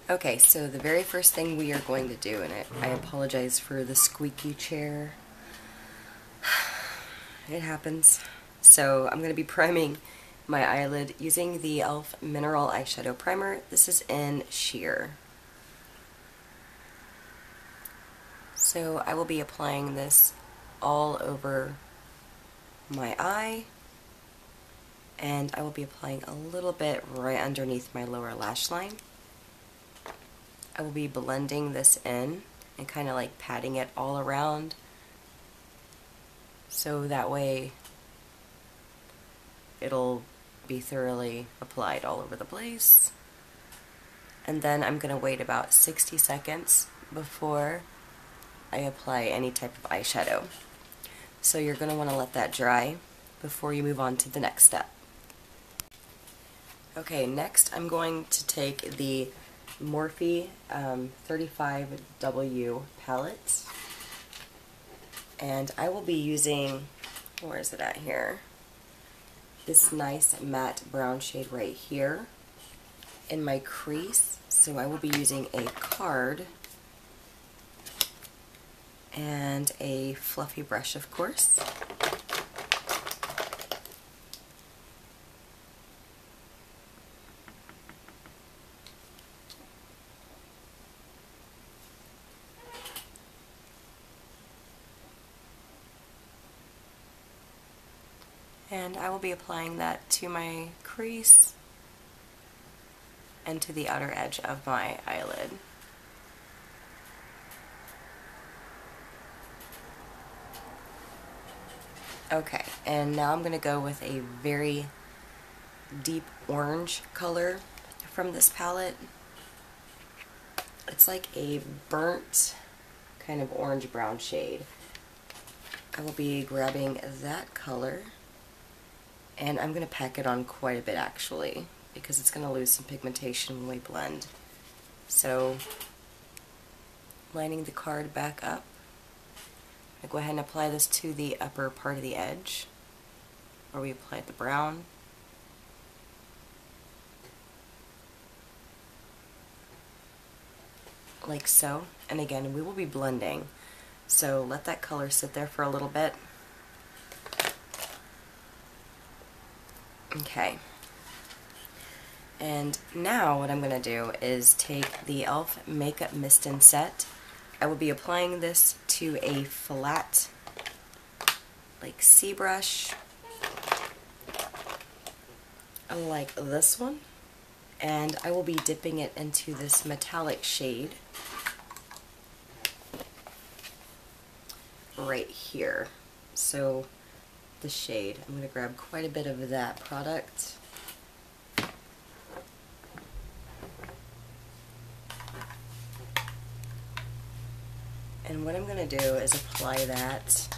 Okay, so the very first thing we are going to do, and I apologize for the squeaky chair. It happens. So I'm going to be priming my eyelid using the e.l.f. Mineral Eyeshadow Primer. This is in Sheer. So I will be applying this all over my eye, and I will be applying a little bit right underneath my lower lash line. I will be blending this in and kind of like patting it all around, so that way it'll be thoroughly applied all over the place. And then I'm going to wait about 60 seconds before I apply any type of eyeshadow. So you're going to want to let that dry before you move on to the next step. Okay, next I'm going to take the Morphe 35W palette, and I will be using, where is it at here? This nice matte brown shade right here in my crease. So I will be using a card and a fluffy brush, of course. And I will be applying that to my crease and to the outer edge of my eyelid. Okay, and now I'm going to go with a very deep orange color from this palette. It's like a burnt kind of orange-brown shade. I will be grabbing that color, and I'm going to pack it on quite a bit actually, because it's going to lose some pigmentation when we blend. So, lining the card back up, I go ahead and apply this to the upper part of the edge, where we applied the brown. Like so. And again, we will be blending, so let that color sit there for a little bit. Okay. And now what I'm going to do is take the e.l.f. Makeup Mist and Set. I will be applying this to a flat, like C brush, like this one, and I will be dipping it into this metallic shade right here. So the shade, I'm going to grab quite a bit of that product. And what I'm going to do is apply that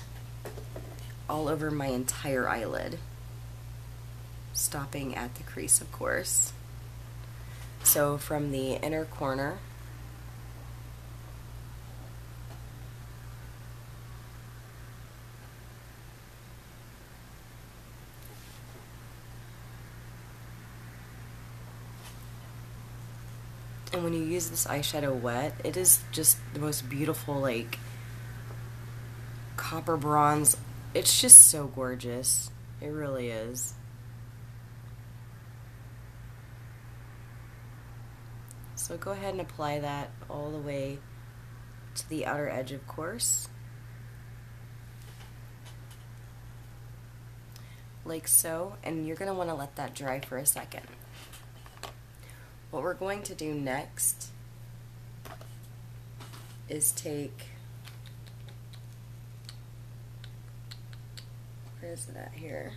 all over my entire eyelid, stopping at the crease, of course. So from the inner corner, and when you use this eyeshadow wet, it is just the most beautiful, like, copper bronze. It's just so gorgeous. It really is. So go ahead and apply that all the way to the outer edge, of course. Like so, and you're going to want to let that dry for a second. What we're going to do next is take, where is it at here?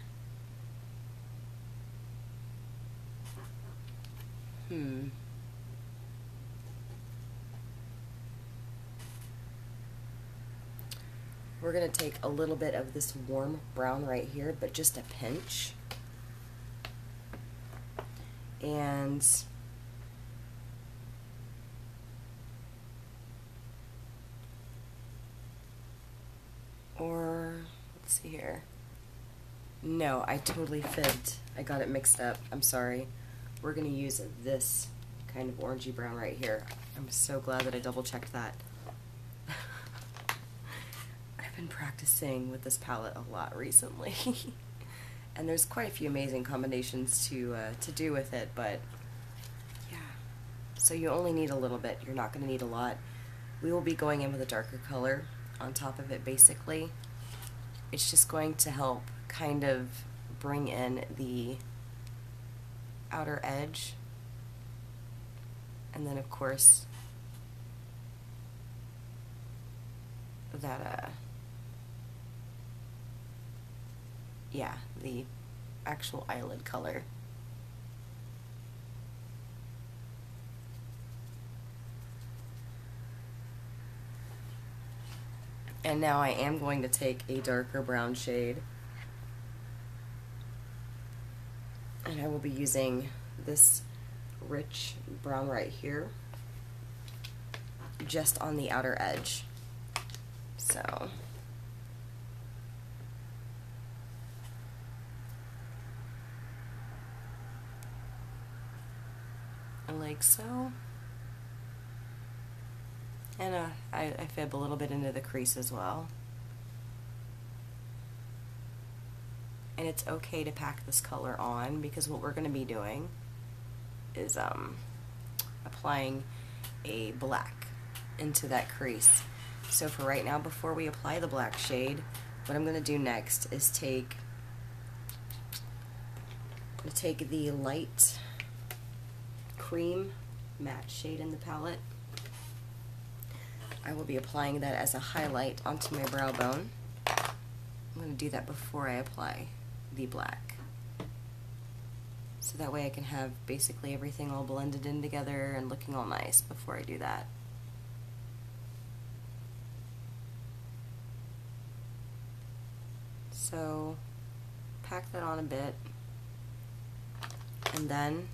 We're going to take a little bit of this warm brown right here, but just a pinch. And let's see here. No, I totally fibbed. I got it mixed up. I'm sorry. We're going to use this kind of orangey brown right here. I'm so glad that I double checked that. I've been practicing with this palette a lot recently. And there's quite a few amazing combinations to do with it, but yeah. So you only need a little bit, you're not going to need a lot. We will be going in with a darker color on top of it basically. It's just going to help kind of bring in the outer edge, and then of course that yeah, the actual eyelid color. And now I am going to take a darker brown shade, and I will be using this rich brown right here, just on the outer edge. So like so. And I fib a little bit into the crease as well. And it's okay to pack this color on, because what we're going to be doing is applying a black into that crease. So for right now, before we apply the black shade, what I'm going to do next is take the light cream matte shade in the palette. I will be applying that as a highlight onto my brow bone. I'm going to do that before I apply the black, so that way I can have basically everything all blended in together and looking all nice before I do that. So pack that on a bit, and then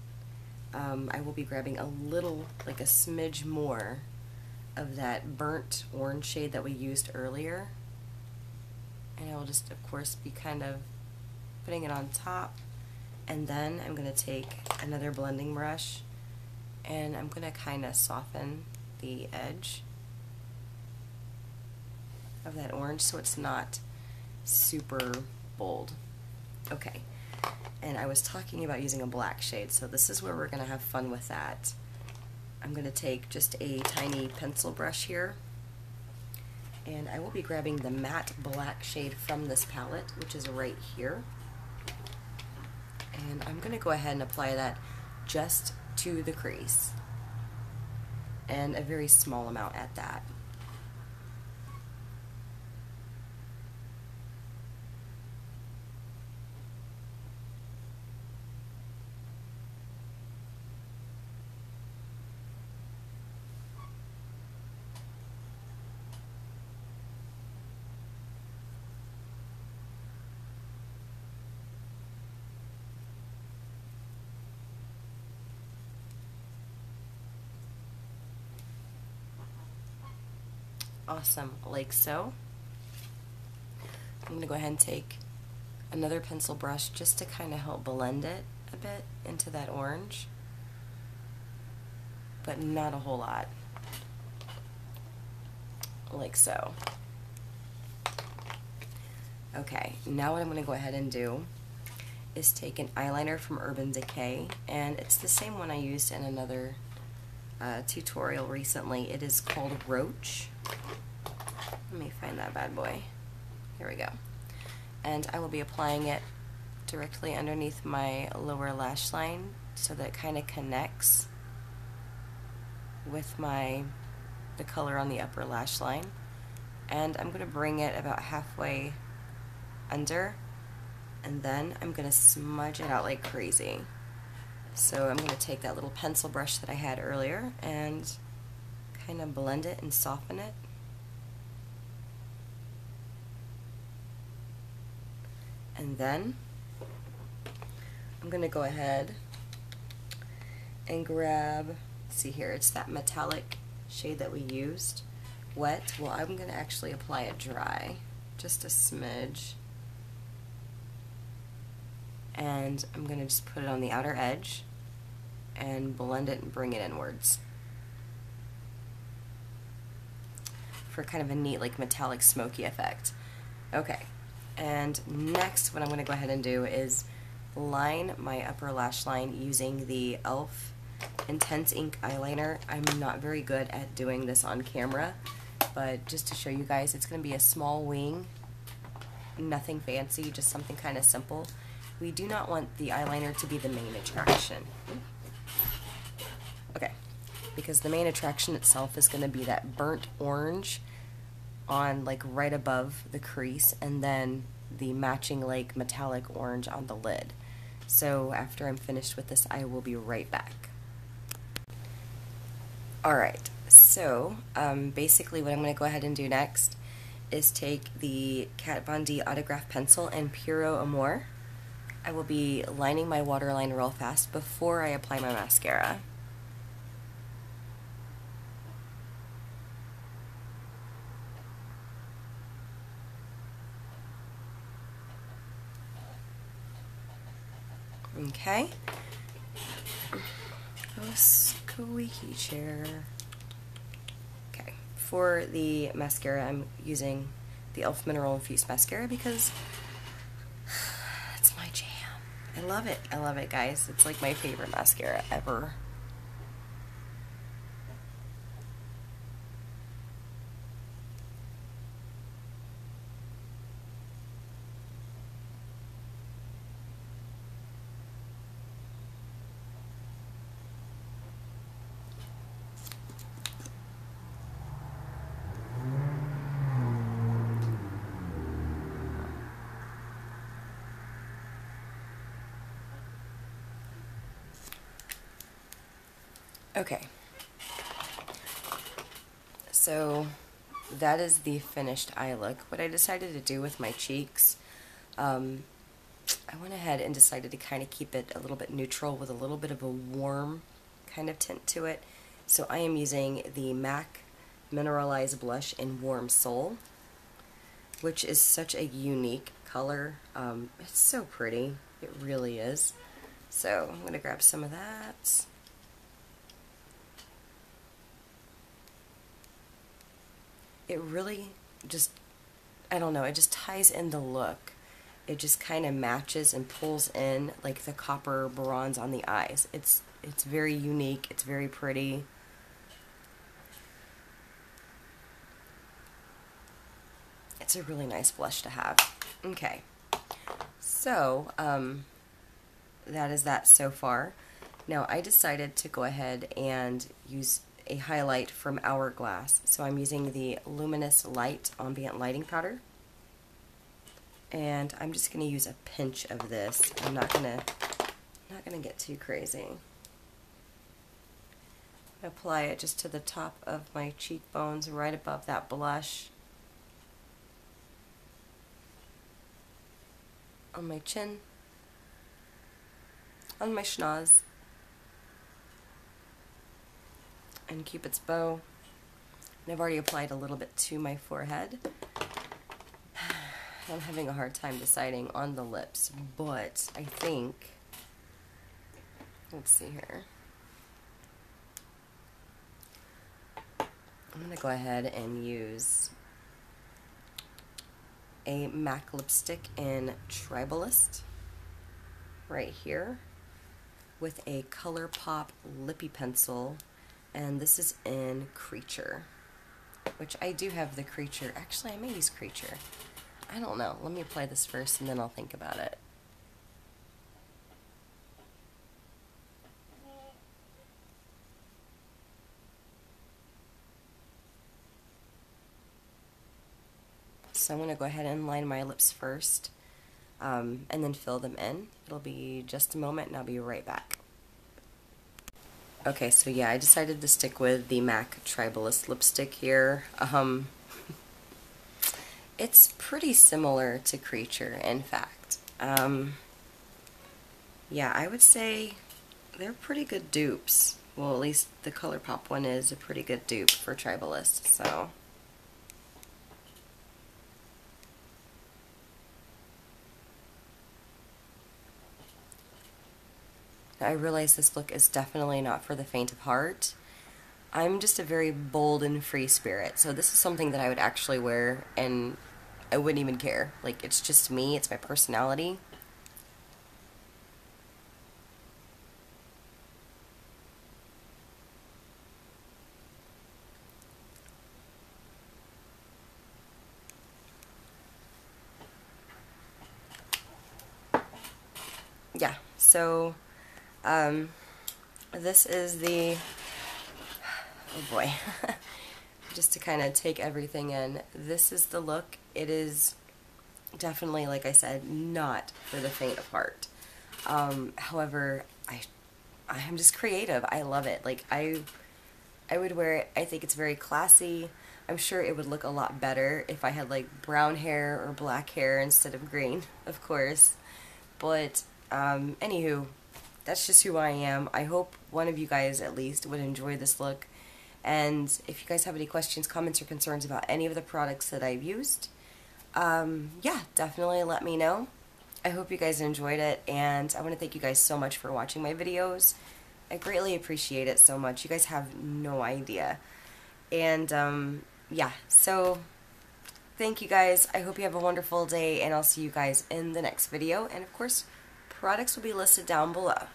I will be grabbing a little, like a smidge more of that burnt orange shade that we used earlier, and I will just of course be kind of putting it on top, and then I'm going to take another blending brush and I'm going to kind of soften the edge of that orange so it's not super bold. Okay, and I was talking about using a black shade, so this is where we're going to have fun with that. I'm going to take just a tiny pencil brush here, and I will be grabbing the matte black shade from this palette, which is right here, and I'm going to go ahead and apply that just to the crease, and a very small amount at that. Awesome, like so. I'm going to go ahead and take another pencil brush just to kind of help blend it a bit into that orange, but not a whole lot, like so. Okay, now what I'm going to go ahead and do is take an eyeliner from Urban Decay, and it's the same one I used in another tutorial recently. It is called Roach. Let me find that bad boy. Here we go. And I will be applying it directly underneath my lower lash line so that it kind of connects with the color on the upper lash line. And I'm going to bring it about halfway under, and then I'm going to smudge it out like crazy. So I'm going to take that little pencil brush that I had earlier and kind of blend it and soften it. And then I'm going to go ahead and grab, see here, it's that metallic shade that we used, wet. Well, I'm going to actually apply it dry, just a smidge. And I'm going to just put it on the outer edge. and blend it and bring it inwards for kind of a neat, like, metallic smoky effect. Okay, and next what I'm going to go ahead and do is line my upper lash line using the e.l.f. Intense Ink eyeliner. I'm not very good at doing this on camera, but just to show you guys, it's going to be a small wing, nothing fancy, just something kind of simple. We do not want the eyeliner to be the main attraction. Okay, because the main attraction itself is going to be that burnt orange on, like, right above the crease, and then the matching, like, metallic orange on the lid. So after I'm finished with this, I will be right back. Alright, so basically what I'm going to go ahead and do next is take the Kat Von D Autograph Pencil and Puro Amor. I will be lining my waterline real fast before I apply my mascara. Okay. Oh, squeaky chair. Okay. For the mascara, I'm using the e.l.f. Mineral Infused Mascara because it's my jam. I love it. I love it, guys. It's like my favorite mascara ever. Okay, so that is the finished eye look. What I decided to do with my cheeks, I went ahead and decided to kind of keep it a little bit neutral with a little bit of a warm kind of tint to it. So I am using the MAC Mineralize blush in Warm Soul, which is such a unique color. It's so pretty. It really is. So I'm going to grab some of that. It really just, I don't know, it just ties in the look. It just kind of matches and pulls in like the copper bronze on the eyes. It's very unique, it's very pretty. It's a really nice blush to have. Okay, so that is that so far. Now I decided to go ahead and use a highlight from Hourglass. So I'm using the Luminous Light Ambient Lighting Powder. And I'm just going to use a pinch of this. I'm not gonna get too crazy. Apply it just to the top of my cheekbones, right above that blush. On my chin. On my schnoz. And Cupid's bow. And I've already applied a little bit to my forehead. I'm having a hard time deciding on the lips, but I think, let's see here. I'm going to go ahead and use a MAC lipstick in Tribalist right here with a Colourpop Lippie pencil. And this is in Creature, which I do have the Creature. Actually, I may use Creature. I don't know. Let me apply this first and then I'll think about it. So I'm going to go ahead and line my lips first and then fill them in. It'll be just a moment and I'll be right back. Okay, so yeah, I decided to stick with the MAC Tribalist lipstick here. It's pretty similar to Creature, in fact. Yeah, I would say they're pretty good dupes. Well, at least the Colourpop one is a pretty good dupe for Tribalist, so. I realize this look is definitely not for the faint of heart. I'm just a very bold and free spirit, so this is something that I would actually wear and I wouldn't even care. Like, it's just me, it's my personality. Yeah, so this is the, oh boy, just to kind of take everything in, this is the look. It is definitely, like I said, not for the faint of heart. However, I'm just creative. I love it. Like, I would wear it. I think it's very classy. I'm sure it would look a lot better if I had like brown hair or black hair instead of green, of course. But anywho, that's just who I am. I hope one of you guys at least would enjoy this look. And if you guys have any questions, comments, or concerns about any of the products that I've used, yeah, definitely let me know. I hope you guys enjoyed it, and I want to thank you guys so much for watching my videos. I greatly appreciate it so much. You guys have no idea. And yeah, so thank you guys. I hope you have a wonderful day, and I'll see you guys in the next video. And of course, products will be listed down below.